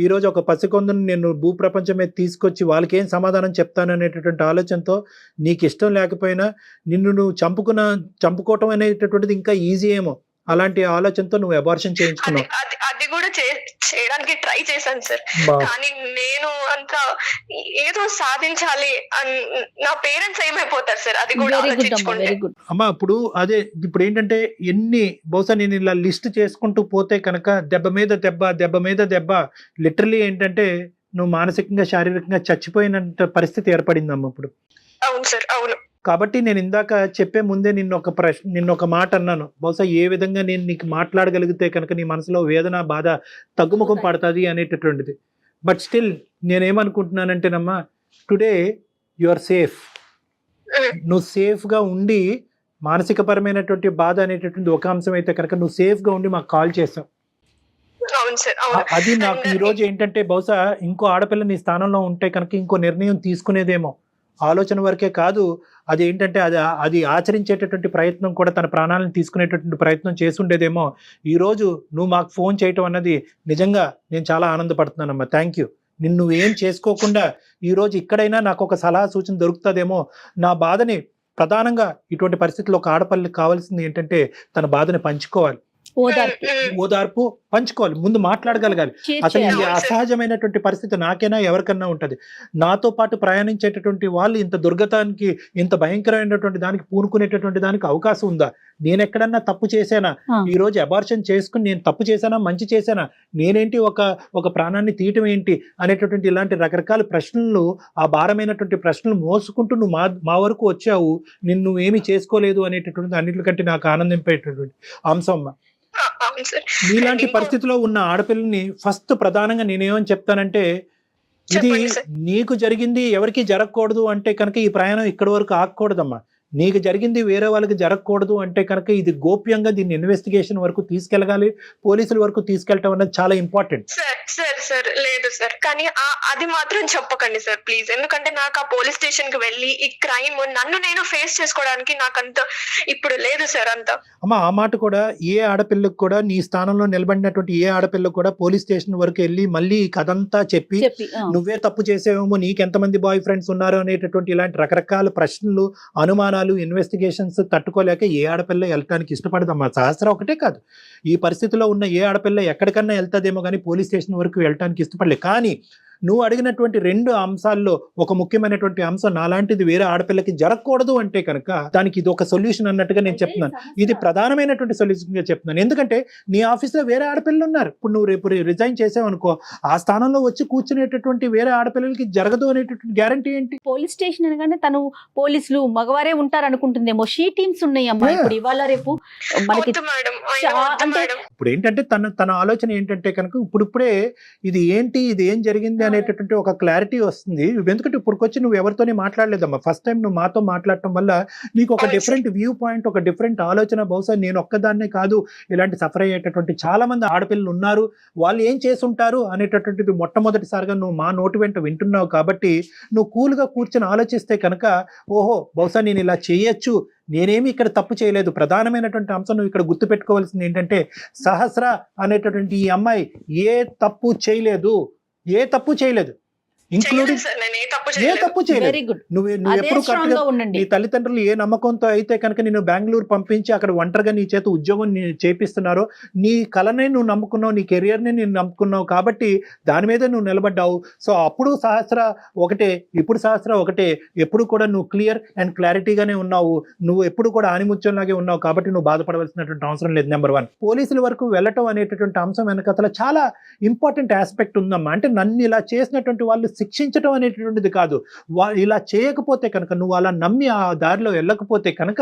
S2: ఈరోజు ఒక పసికొందుని నేను భూప్రపంచం మీద తీసుకొచ్చి వాళ్ళకేం సమాధానం చెప్తాను అనేటటువంటి ఆలోచనతో, నీకు ఇష్టం లేకపోయినా నిన్ను నువ్వు చంపుకోవటం అనేటటువంటిది ఇంకా ఈజీ ఏమో, అలాంటి ఆలోచనతో నువ్వు అబార్షన్ చేయించుకున్నావు.
S1: అది కూడా చేయడానికి ట్రై చేశాను సార్. కానీ నేను అంతా ఏదో సాధించాలి నా పేరెంట్స్ ఏమైపోతారు సార్, అది కూడా ఆలోచించుకుంటే.
S2: అమ్మా ఇప్పుడు ఏంటంటే బహుశా నేను ఇలా లిస్ట్ చేసుకుంటూ పోతే కనుక దెబ్బ మీద దెబ్బ లిటరలీ ఏంటంటే నువ్వు మానసికంగా, శారీరకంగా చచ్చిపోయినంత పరిస్థితి ఏర్పడిందమ్మా ఇప్పుడు.
S1: అవును సార్, అవును.
S2: కాబట్టి నేను ఇందాక చెప్పే ముందే నిన్న ఒక మాట అన్నాను. బహుశా ఏ విధంగా నేను నీకు మాట్లాడగలిగితే కనుక నీ మనసులో వేదన, బాధ తగ్గుముఖం పడుతుంది అనేటటువంటిది. బట్ స్టిల్ నేనేమనుకుంటున్నానంటేనమ్మా, టుడే యు ఆర్ సేఫ్. నువ్వు సేఫ్గా ఉండి, మానసిక పరమైనటువంటి బాధ అనేటటువంటి ఒక అంశం అయితే కనుక నువ్వు సేఫ్గా ఉండి మాకు కాల్ చేసావు. అది నాకు ఈరోజు ఏంటంటే బహుశా ఇంకో ఆడపిల్ల నీ స్థానంలో ఉంటే కనుక ఇంకో నిర్ణయం తీసుకునేదేమో, ఆలోచన వరకే కాదు, అది ఏంటంటే అది ఆచరించేటటువంటి ప్రయత్నం కూడా, తన ప్రాణాలను తీసుకునేటటువంటి ప్రయత్నం చేసుండేదేమో. ఈరోజు నువ్వు మాకు ఫోన్ చేయటం అన్నది నిజంగా నేను చాలా ఆనందపడుతున్నానమ్మా. Thank you. నిన్ను ఏం చేసుకోకుండా ఈరోజు ఇక్కడైనా నాకు ఒక సలహా సూచన దొరుకుతుందేమో. నా బాధని ప్రధానంగా ఇటువంటి పరిస్థితుల్లో ఒక ఆడపిల్లకి కావాల్సింది ఏంటంటే తన బాధని పంచుకోవాలి, ఓదార్పు పంచుకోవాలి, ముందు మాట్లాడగలగాలి. అసలు ఈ అసహజమైనటువంటి పరిస్థితి నాకైనా ఎవరికన్నా ఉంటది. నాతో పాటు ప్రయాణించేటటువంటి వాళ్ళు ఇంత దుర్గతానికి, ఇంత భయంకరమైనటువంటి దానికి పూనుకునేటటువంటి దానికి అవకాశం ఉందా? నేను ఎక్కడన్నా తప్పు చేశానా? ఈ రోజు అబార్షన్ చేసుకుని నేను తప్పు చేశానా, మంచి చేశానా, నేనేంటి ఒక ప్రాణాన్ని తీయటం ఏంటి అనేటటువంటి ఇలాంటి రకరకాల ప్రశ్నలు, ఆ భారమైనటువంటి ప్రశ్నలు మోసుకుంటూ నువ్వు మా వరకు వచ్చావు. నిన్ను ఏమీ చేసుకోలేదు అనేటటువంటి అన్నిటికంటే నాకు ఆనందింపేటటువంటి అంశం. నీలాంటి పరిస్థితిలో ఉన్న ఆడపిల్లని ఫస్ట్ ప్రధానంగా నేనేమని చెప్తానంటే, ఇది నీకు జరిగింది ఎవరికి జరగకూడదు అంటే కనుక ఈ ప్రయాణం ఇక్కడి వరకు ఆగకూడదమ్మా. నీకు జరిగింది వేరే వాళ్ళకి జరగకూడదు అంటే కనుక ఇది గోప్యంగా దీన్ని ఇన్వెస్టిగేషన్ వరకు తీసుకెళ్ళగాలి, పోలీసుల వరకు తీసుకెళ్ళటం అనేది చాలా ఇంపార్టెంట్.
S1: సార్ లేదు సార్, కానీ అది మాత్రం చెప్పకండి సార్ ప్లీజ్. ఎందుకంటే నాకు ఆ పోలీస్ స్టేషన్ కి వెళ్ళి ఈ క్రైమ్ నన్ను నేను ఫేస్ చేసుకోవడానికి నాకంత ఇప్పుడు లేదు సార్ అంతా.
S2: అమ్మా, ఆ మాట కూడా ఏ ఆడపిల్లకు కూడా, నీ స్థానంలో నిలబడినటువంటి ఏ ఆడపిల్లకు కూడా పోలీస్ స్టేషన్ వరకు వెళ్ళి మళ్ళీ కథంతా చెప్పి నువ్వే తప్పు చేసేవేమో, నీకెంతమంది బాయ్ ఫ్రెండ్స్ ఉన్నారు అనేటటువంటి ఇలాంటి రకరకాల ప్రశ్నలు, అనుమానాలు, ఇన్వెస్టిగేషన్స్ తట్టుకోలేక ఏ ఆడపిల్ల వెళ్ళటానికి ఇష్టపడదమ్మా. సహస్ర ఒకటే కాదు, ఈ పరిస్థితిలో ఉన్న ఏ ఆడపిల్ల ఎక్కడికన్నా వెళ్తాదేమో కానీ పోలీస్ స్టేషన్ వరకు వెళ్ళటానికి ఇష్టపడలే. కానీ నువ్వు అడిగినటువంటి రెండు అంశాల్లో ఒక ముఖ్యమైనటువంటి అంశం, నాలాంటిది వేరే ఆడపిల్లకి జరగకూడదు అంటే కనుక దానికి ఇది ఒక సొల్యూషన్ అన్నట్టుగా నేను చెప్తున్నాను. ఇది ప్రధానమైనటువంటి సొల్యూషన్గా చెప్తున్నాను. ఎందుకంటే నీ ఆఫీస్లో వేరే ఆడపిల్లలు ఉన్నారు. ఇప్పుడు నువ్వు రేపు రిజైన్ చేసావనుకో, ఆ స్థానంలో వచ్చి కూర్చునేటటువంటి వేరే ఆడపిల్లలకి జరగదు అనేటటువంటి గ్యారంటీ ఏంటి?
S3: పోలీస్ స్టేషన్ అనగానే తను పోలీసులు మగవారే ఉంటారు అనుకుంటుందేమో. షీ టీమ్స్ ఉన్నాయి అమ్మా ఇప్పుడు, ఇవాళ రేపు మనకి.
S2: ఇప్పుడు ఏంటంటే తన ఆలోచన ఏంటంటే కనుక ఇప్పుడే ఇది ఏంటి, ఇది ఏం జరిగింది అనేటటువంటి ఒక క్లారిటీ వస్తుంది. ఎందుకంటే ఇప్పుడుకొచ్చి నువ్వు ఎవరితోనే మాట్లాడలేదమ్మా. ఫస్ట్ టైం నువ్వు మాతో మాట్లాడటం వల్ల నీకు ఒక డిఫరెంట్ వ్యూ పాయింట్, ఒక డిఫరెంట్ ఆలోచన. బహుశా నేను ఒక్కదాన్నే కాదు, ఇలాంటి సఫర్ అయ్యేటటువంటి చాలా మంది ఆడపిల్లలు ఉన్నారు, వాళ్ళు ఏం చేసుంటారు అనేటటువంటిది మొట్టమొదటిసారిగా నువ్వు మా నోటి వెంట వింటున్నావు. కాబట్టి నువ్వు కూల్గా కూర్చొని ఆలోచిస్తే కనుక, ఓహో బహుశా నేను ఇలా చేయొచ్చు, నేనేమి ఇక్కడ తప్పు చేయలేదు. ప్రధానమైనటువంటి అంశం నువ్వు ఇక్కడ గుర్తుపెట్టుకోవాల్సింది ఏంటంటే, సహస్ర అనేటటువంటి ఈ అమ్మాయి ఏ తప్పు చేయలేదు, ఇంక్లూడింగ్ ఏ తప్పు చేయలేదు. నువ్వు ఎప్పుడు కరెక్ట్గా నీ తల్లిదండ్రులు ఏ నమ్మకంతో అయితే కనుక నేను బెంగళూరు పంపించి అక్కడ ఒంటరిగా నీ చేత ఉద్యోగం చేపిస్తున్నారో, నీ కళనే నువ్వు నమ్ముకున్నావు, నీ కెరియర్ని నేను నమ్ముకున్నావు, కాబట్టి దాని మీద నువ్వు నిలబడ్డావు. సో అప్పుడు సహస్ర ఒకటే, ఇప్పుడు సహస్ర ఒకటే. ఎప్పుడు కూడా నువ్వు క్లియర్ అండ్ క్లారిటీగానే ఉన్నావు, నువ్వు ఎప్పుడు కూడా ఆనిముత్యంలాగే ఉన్నావు. కాబట్టి నువ్వు బాధపడవలసినటువంటి అవసరం లేదు. నెంబర్ 1, పోలీసుల వరకు వెళ్ళటం అనేటటువంటి అంశం వెనకతల చాలా ఇంపార్టెంట్ ఆస్పెక్ట్ ఉందమ్మా. అంటే నన్ను ఇలా చేసినటువంటి వాళ్ళు శిక్షించడం అనేటువంటిది కాదు. ఇలా చేయకపోతే కనుక, నువ్వు అలా నమ్మి ఆ దారిలో వెళ్ళకపోతే కనుక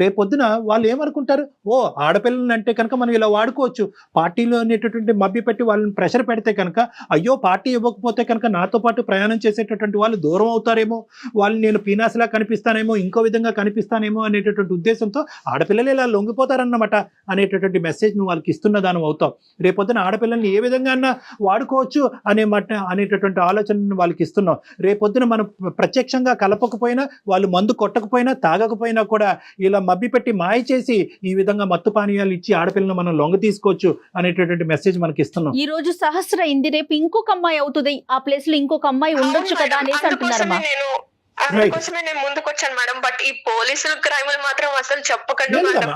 S2: రేపొద్దున వాళ్ళు ఏమనుకుంటారు, ఓ ఆడపిల్లలని అంటే కనుక మనం ఇలా వాడుకోవచ్చు. పార్టీలో అనేటటువంటి మభ్యపెట్టి వాళ్ళని ప్రెషర్ పెడితే కనుక, అయ్యో పార్టీ ఇవ్వకపోతే కనుక నాతో పాటు ప్రయాణం చేసేటటువంటి వాళ్ళు దూరం అవుతారేమో, వాళ్ళు నేను పీనాసిలా కనిపిస్తానేమో, ఇంకో విధంగా కనిపిస్తానేమో అనేటటువంటి ఉద్దేశంతో ఆడపిల్లలు ఇలా లొంగిపోతారన్నమాట అనేటటువంటి మెసేజ్ నువ్వు వాళ్ళకి ఇస్తున్న దాని అవుతావు. రేపొద్దున ఆడపిల్లల్ని ఏ విధంగా వాడుకోవచ్చు అనేటటువంటి ఆలోచనను వాళ్ళకి ఇస్తున్నాం. రేపొద్దున మనం ప్రత్యక్షంగా కలపకపోయినా, వాళ్ళు మందు కొట్టకపోయినా, తాగకపోయినా కూడా ఇలా మభ్యపెట్టి మాయ చేసి ఈ విధంగా మత్తు పానీయాలు ఇచ్చి ఆడపిల్లను మనం లొంగ తీసుకోవచ్చు అనేటటువంటి మెసేజ్ మనకి ఇస్తున్నాం.
S3: ఈ రోజు సహస్ర ఇంది, రేపు ఇంకొక అమ్మాయి అవుతుంది, ఆ ప్లేస్ లో ఇంకొక అమ్మాయి ఉండొచ్చు కదా అనేసి అంటున్నారమ్మా.
S1: అందుకోసమే నేను ముందుకు వచ్చాను మేడం. బట్ ఈ పోలీసులు క్రైములు మాత్రం అసలు చెప్పకండి మేడం.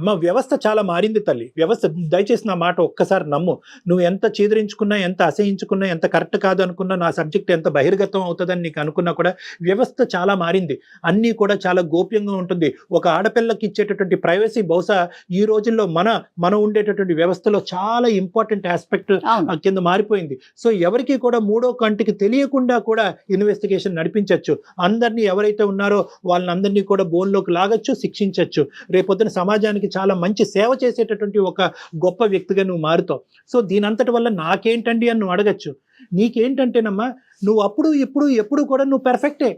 S2: మా వ్యవస్థ చాలా మారింది తల్లి. వ్యవస్థ, దయచేసి నా మాట ఒక్కసారి నమ్ము. నువ్వు ఎంత చీదరించుకున్నా, ఎంత అసహించుకున్నా, ఎంత కరెక్ట్ కాదు అనుకున్నా, నా సబ్జెక్ట్ ఎంత బహిర్గతం అవుతుందని నీకు అనుకున్నా కూడా వ్యవస్థ చాలా మారింది. అన్నీ కూడా చాలా గోప్యంగా ఉంటుంది. ఒక ఆడపిల్లకి ఇచ్చేటటువంటి ప్రైవసీ బహుశా ఈ రోజుల్లో మన ఉండేటటువంటి వ్యవస్థలో చాలా ఇంపార్టెంట్ ఆస్పెక్ట్ కింద మారిపోయింది. సో ఎవరికి కూడా మూడో కంటికి తెలియకుండా కూడా ఇన్వెస్టిగేషన్ నడిపించవచ్చు. అందరినీ ఎవరైతే ఉన్నారో వాళ్ళని అందరినీ కూడా బోన్లోకి లాగచ్చు, శిక్షించవచ్చు. రేపొద్దున సమాజానికి చాలా మంచి సేవ చేసేటటువంటి ఒక గొప్ప వ్యక్తిగా నువ్వు మారుతావు. సో దీనంతటి వల్ల నాకేంటండి అని నువ్వు అడగచ్చు. నీకేంటంటేనమ్మా, నువ్వు అప్పుడు ఎప్పుడు కూడా నువ్వు పెర్ఫెక్టే.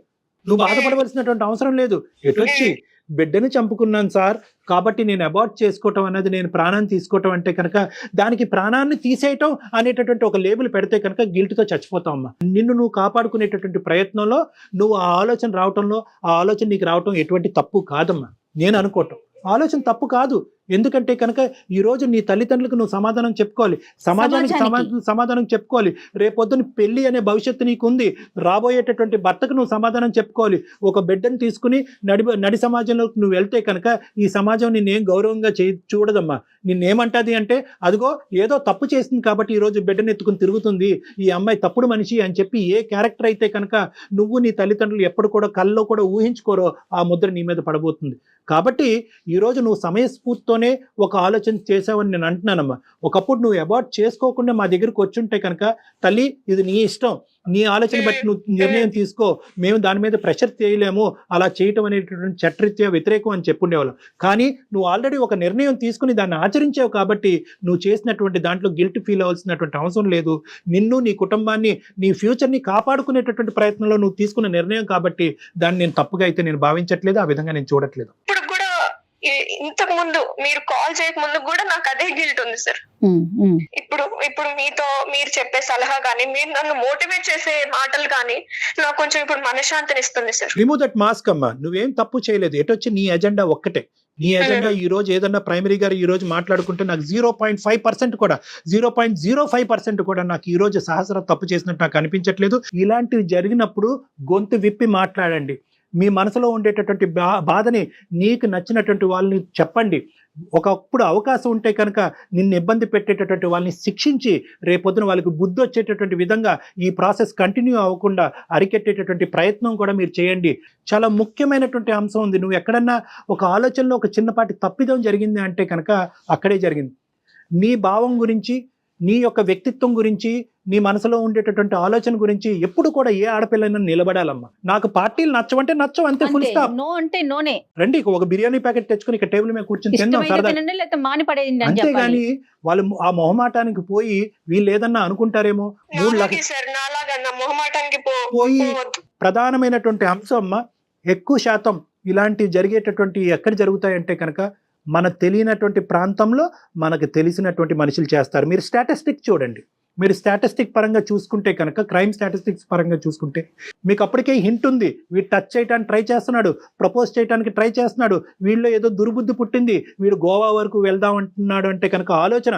S2: నువ్వు బాధపడవలసినటువంటి అవసరం లేదు. ఎటొచ్చి బిడ్డను చంపుకున్నాను సార్ కాబట్టి నేను అబార్ట్ చేసుకోవటం అన్నది, నేను ప్రాణాన్ని తీసుకోవటం అంటే కనుక దానికి ప్రాణాన్ని తీసేయటం అనేటటువంటి ఒక లేబుల్ పెడితే కనుక గిల్ట్తో చచ్చిపోతావు అమ్మా. నిన్ను నువ్వు కాపాడుకునేటటువంటి ప్రయత్నంలో నువ్వు ఆ ఆలోచన రావటంలో, ఆ ఆలోచన నీకు రావటం ఎటువంటి తప్పు కాదమ్మా. నేను అనుకోవటం ఆలోచన తప్పు కాదు. ఎందుకంటే కనుక ఈరోజు నీ తల్లిదండ్రులకు నువ్వు సమాధానం చెప్పుకోవాలి, సమాజానికి సమాధానం చెప్పుకోవాలి. రేపొద్దున పెళ్లి అనే భవిష్యత్తు నీకు ఉంది. రాబోయేటటువంటి భర్తకు నువ్వు సమాధానం చెప్పుకోవాలి. ఒక బిడ్డను తీసుకుని నడి సమాజంలోకి నువ్వు వెళ్తే కనుక ఈ సమాజం నిన్నేం గౌరవంగా చూడదమ్మా. నిన్నేమంటది అంటే, అదిగో ఏదో తప్పు చేసింది కాబట్టి ఈరోజు బిడ్డను ఎత్తుకుని తిరుగుతుంది, ఈ అమ్మాయి తప్పుడు మనిషి అని చెప్పి ఏ క్యారెక్టర్ అయితే కనుక నువ్వు నీ తల్లిదండ్రులు ఎప్పుడు కూడా కల్లో కూడా ఊహించుకోరో ఆ ముద్ర నీ మీద పడబోతుంది. కాబట్టి ఈరోజు నువ్వు సమయస్ఫూర్తితోనే ఒక ఆలోచన చేసావని నేను అంటున్నానమ్మా. ఒకప్పుడు నువ్వు అబార్ట్ చేసుకోకుండా మా దగ్గరికి వచ్చుంటే కనుక, తల్లి ఇది నీ ఇష్టం, నీ ఆలోచన బట్టి నువ్వు నిర్ణయం తీసుకో, మేము దాని మీద ప్రెషర్ చేయలేము, అలా చేయటం అనేటటువంటి చట్టరీత్యా వ్యతిరేకం అని చెప్పుండేవాళ్ళం. కానీ నువ్వు ఆల్రెడీ ఒక నిర్ణయం తీసుకుని దాన్ని ఆచరించావు కాబట్టి నువ్వు చేసినటువంటి దాంట్లో గిల్ట్ ఫీల్ అవ్వాల్సినటువంటి అవసరం లేదు. నిన్ను, నీ కుటుంబాన్ని, నీ ఫ్యూచర్ని కాపాడుకునేటటువంటి ప్రయత్నంలో నువ్వు తీసుకున్న నిర్ణయం కాబట్టి దాన్ని నేను తప్పుగా అయితే నేను భావించట్లేదు, ఆ విధంగా నేను చూడట్లేదు.
S1: ఇంతకు ముందు మీరు కాల్ చేయక ముందు కూడా నాకు అదే గిల్ట్ ఉంది సార్. ఇప్పుడు మీతో మీరు చెప్పే సలహా కానీ, మీరు నన్ను మోటివేట్ చేసే మాటలు కానీ నాకు కొంచెం ఇప్పుడు మనశ్శాంతిని ఇస్తుంది సార్.
S2: రిమూవ్ దట్ మాస్క్ అమ్మా. నువ్వేం తప్పు చేయలేదు. ఎటొచ్చి నీ ఎజెండా ఒక్కటే. నీ ఎజెండా ఈ రోజు ఏదన్నా ప్రైమరీ గారు ఈ రోజు మాట్లాడుకుంటే నాకు 0.5% కూడా 0.05% కూడా నాకు ఈ రోజు సహస్ర తప్పు చేసినట్టు నాకు అనిపించట్లేదు. ఇలాంటివి జరిగినప్పుడు గొంతు విప్పి మాట్లాడండి. మీ మనసులో ఉండేటటువంటి బాధని నీకు నచ్చినటువంటి వాళ్ళని చెప్పండి. ఒకప్పుడు అవకాశం ఉంటే కనుక నిన్ను ఇబ్బంది పెట్టేటటువంటి వాళ్ళని శిక్షించి రేపొద్దున వాళ్ళకి బుద్ధి వచ్చేటటువంటి విధంగా ఈ ప్రాసెస్ కంటిన్యూ అవ్వకుండా అరికెట్టేటటువంటి ప్రయత్నం కూడా మీరు చేయండి. చాలా ముఖ్యమైనటువంటి అంశం ఉంది. నువ్వు ఎక్కడన్నా ఒక ఆలోచనలో ఒక చిన్నపాటి తప్పిదం జరిగింది అంటే కనుక అక్కడే జరిగింది. నీ భావం గురించి, నీ యొక్క వ్యక్తిత్వం గురించి, నీ మనసులో ఉండేటటువంటి ఆలోచన గురించి ఎప్పుడు కూడా ఏ ఆడపిల్లైనా నిలబడాలమ్మా. నాకు పార్టీలు నచ్చవంటే నచ్చవు, అంతే, ఫుల్ స్టాప్.
S3: నో అంటే నోనే.
S2: రండి, ఒక బిర్యానీ ప్యాకెట్ తెచ్చుకుని ఇక్కడ టేబుల్ మీద కూర్చొని తిందాం సరదా. అంతేగాని వాళ్ళు ఆ మొహమాటానికి పోయి వీళ్ళు ఏదన్నా అనుకుంటారేమో పోయి ప్రధానమైనటువంటి అంశం అమ్మా. ఎక్కువ శాతం ఇలాంటివి జరిగేటటువంటి ఎక్కడ జరుగుతాయంటే కనుక మన తెలియనటువంటి ప్రాంతంలో మనకు తెలిసినటువంటి మనుషులు చేస్తారు. మీరు స్టాటిస్టిక్ చూడండి. మీరు స్టాటిస్టిక్ పరంగా చూసుకుంటే కనుక, క్రైమ్ స్టాటిస్టిక్స్ పరంగా చూసుకుంటే మీకు అప్పటికే హింట్ ఉంది. వీడు టచ్ చేయడానికి ట్రై చేస్తున్నాడు, ప్రపోజ్ చేయడానికి ట్రై చేస్తున్నాడు, వీళ్ళు ఏదో దుర్బుద్ధి పుట్టింది, వీడు గోవా వరకు వెళ్దాం అంటున్నాడు అంటే కనుక ఆలోచన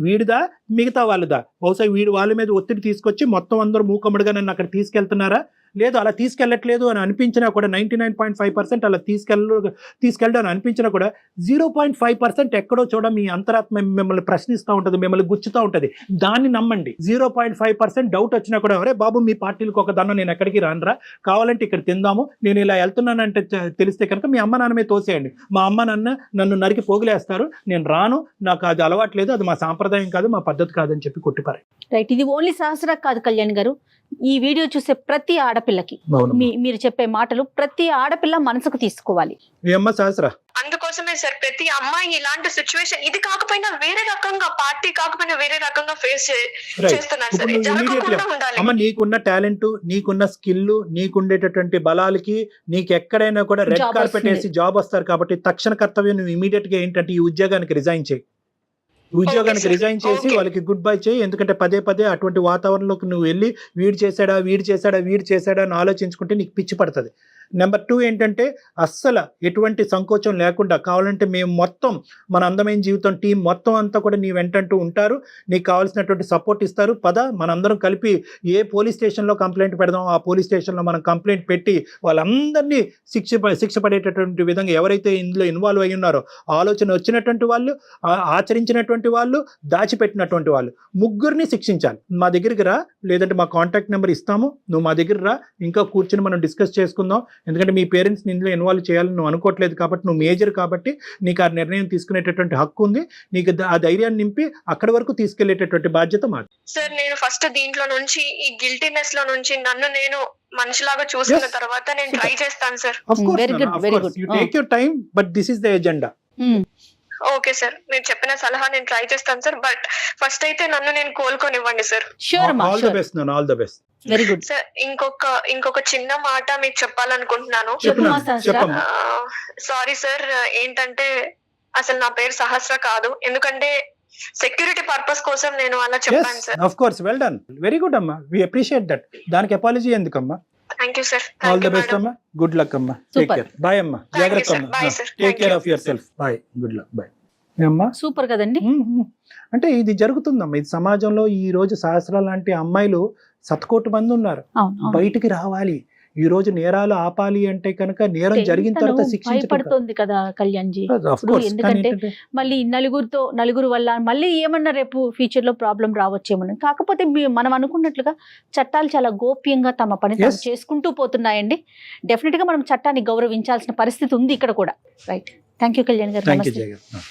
S2: వీడిదా మిగతా వాళ్ళదా? బహుశా వీడు వాళ్ళ మీద ఒత్తిడి తీసుకొచ్చి మొత్తం అందరూ మూకమ్మడిగా నన్ను అక్కడ తీసుకెళ్తున్నారా? లేదు, అలా తీసుకెళ్ళట్లేదు అని అనిపించినా కూడా 99.5% అలా తీసుకెళ్ళడం అని అనిపించినా కూడా 0.5% ఎక్కడో చూడ మీ అంతరాత్మ మిమ్మల్ని ప్రశ్నిస్తూ ఉంటుంది, మిమ్మల్ని గుచ్చుతూ ఉంటుంది. దాన్ని నమ్మండి. 0.5% డౌట్ వచ్చినా కూడా, అరే బాబు మీ పార్టీలకు ఒక దాన్ని నేను ఎక్కడికి రానురా, కావాలంటే ఇక్కడ తిందాము, నేను ఇలా వెళ్తున్నానంటే తెలిస్తే కనుక మీ అమ్మ నాన్నమే తోసేయండి. మా అమ్మ నాన్న నన్ను నరికి పోగులేస్తారు, నేను రాను, నాకు అది అలవాట్లేదు, అది మా సాంప్రదాయం కాదు, మా పద్ధతి కాదని చెప్పి కొట్టిపారు.
S3: రైట్. ఇది ఓన్లీ సహస్ర కాదు కళ్యాణ్ గారు, ఈ వీడియో చూసే ప్రతి ఆడపిల్లకి మీరు చెప్పే మాటలు ప్రతి ఆడపిల్ల మనసుకు తీసుకోవాలి.
S2: ఏమ్మా సహస్ర?
S1: అందుకోసమే సార్ ప్రతి అమ్మాయి ఇలాంటి సిచ్యువేషన్ ఇది కాకపోయినా వేరే రకంగా పార్టీ కాకపోయినా వేరే రకంగా ఫేస్ చేస్తున్నారు సార్. ఇది జరగకుండా ఉండాలి.
S2: అమ్మ నీకున్న టాలెంట్, నీకున్న స్కిల్, నీకుండేటటువంటి బలాలకి నీకు ఎక్కడైనా కూడా రెడ్
S3: Job
S2: కార్పెట్
S3: వస్తుంది.
S2: వేసి జాబ్ వస్తారు. కాబట్టి తక్షణ కర్తవ్యం నువ్వు ఇమీడియట్ గా ఏంటంటే ఈ ఉద్యోగానికి రిజైన్ చేయి. ఉద్యోగానికి
S1: Okay, sir.
S2: రిజైన్ చేసి
S1: Okay.
S2: వాళ్ళకి గుడ్ బై చేయి. ఎందుకంటే పదే పదే అటువంటి వాతావరణంలోకి నువ్వు వెళ్ళి వీడు చేశాడా అని ఆలోచించుకుంటే నీకు పిచ్చి పడుతుంది. నెంబర్ 2 ఏంటంటే అస్సలు ఎటువంటి సంకోచం లేకుండా కావాలంటే మేము మొత్తం మన అందమైన జీవితం టీం మొత్తం అంతా కూడా నీ వెంటంటూ ఉంటారు. నీకు కావాల్సినటువంటి సపోర్ట్ ఇస్తారు. పద మనందరం కలిపి ఏ పోలీస్ స్టేషన్లో కంప్లైంట్ పెడదాం, ఆ పోలీస్ స్టేషన్లో మనం కంప్లైంట్ పెట్టి వాళ్ళందరినీ శిక్ష పడేటటువంటి విధంగా ఎవరైతే ఇందులో ఇన్వాల్వ్ అయి ఉన్నారో, ఆలోచన వచ్చినటువంటి వాళ్ళు, ఆచరించినటువంటి వాళ్ళు, దాచిపెట్టినటువంటి వాళ్ళు ముగ్గురిని శిక్షించాలి. మా దగ్గరికి రా, లేదంటే మా కాంటాక్ట్ నెంబర్ ఇస్తాము, నువ్వు మా దగ్గర రా, ఇంకా కూర్చొని మనం డిస్కస్ చేసుకుందాం. ఎందుకంటే మీ పేరెంట్స్ ఇందులో ఇన్వాల్వ్ చేయాలని నువ్వు అనుకోవట్లేదు కాబట్టి, నువ్వు మేజర్ కాబట్టి నీకు ఆ నిర్ణయం తీసుకునేటటువంటి హక్కు ఉంది. నీకు ఆ ధైర్యాన్ని నింపి అక్కడి వరకు తీసుకెళ్లేటటువంటి బాధ్యత మాది.
S1: సార్ నేను ఫస్ట్ దీంట్లో నుంచి ఈ గిల్టీనెస్ లో నుంచి నన్ను నేను మనిషిలాగా చూసుకున్న తర్వాత నేను ట్రై చేస్తాను sir.
S2: Of course,
S3: Very good,
S2: Nana, of
S3: very
S2: course.
S3: good.
S2: You take your time, but this is the agenda.
S1: Okay sir, మీరు చెప్పిన సలహా నేను ట్రై చేస్తాను సార్. బట్ ఫస్ట్ అయితే నన్ను నేను కోలుకొనివ్వండి సార్.
S3: షూర్ అమ్మా,
S2: All the best, Nana, all the best.
S3: Very good.
S1: Sir ఇంకొక చిన్న మాట మీకు చెప్పాలనుకుంటున్నాను.
S3: చెప్పమ్మా సహస్ర.
S2: చెప్పమ్మా.
S1: సారీ సార్, ఏంటంటే అసలు నా పేరు సహస్ర కాదు. ఎందుకంటే సెక్యూరిటీ పర్పస్ కోసం నేను అలా చెప్పాను
S2: Yes,
S1: sir.
S2: of course, well done. Very good, అమ్మా. We appreciate that. దానికి అపాలజీ ఎందుకమ్మా?
S1: Thank you sir.
S2: All the best అమ్మా. గుడ్ లక్ అమ్మా. Take
S3: Super.
S2: కేర్. బాయ్ అమ్మా. జాగ్రత్త
S1: sir.
S2: అమ్మా.
S1: Bye, sir.
S2: Take
S1: Thank
S2: care
S1: you.
S2: Of yourself. Bye. Good luck. Bye. అమ్మా
S3: super కదండి.
S2: అంటే ఇది జరుగుతుందమ్మా. ఇది సమాజంలో ఈ రోజు సహస్ర లాంటి అమ్మాయిలు శతకోటి మంది ఉన్నారు.
S3: అవును.
S2: బయటికి రావాలి. ఈ రోజు నేరాలు ఆపాలి అంటే కనుక నేరం జరిగిన తర్వాత శిక్షించడం.
S3: భయపడుతుంది కదా కళ్యాణ్ జీ.
S2: Of course,
S3: ఎందుకంటే
S2: కానీ
S3: మళ్ళీ నలుగురు వల్ల మళ్ళీ ఏమన్నా రేపు ఫ్యూచర్ లో ప్రాబ్లం రావచ్చేమని. కాకపోతే మనం అనుకున్నట్లుగా చట్టాలు చాలా గోప్యంగా తమ పని తాము
S2: Yes.
S3: చేసుకుంటూ పోతున్నాయండి. డెఫినెట్ గా మనం చట్టాన్ని గౌరవించాల్సిన పరిస్థితి ఉంది ఇక్కడ కూడా. రైట్. థ్యాంక్ యూ కళ్యాణ్ గారు.
S2: థ్యాంక్ యూ
S3: నమస్తే.
S2: జయ గారు.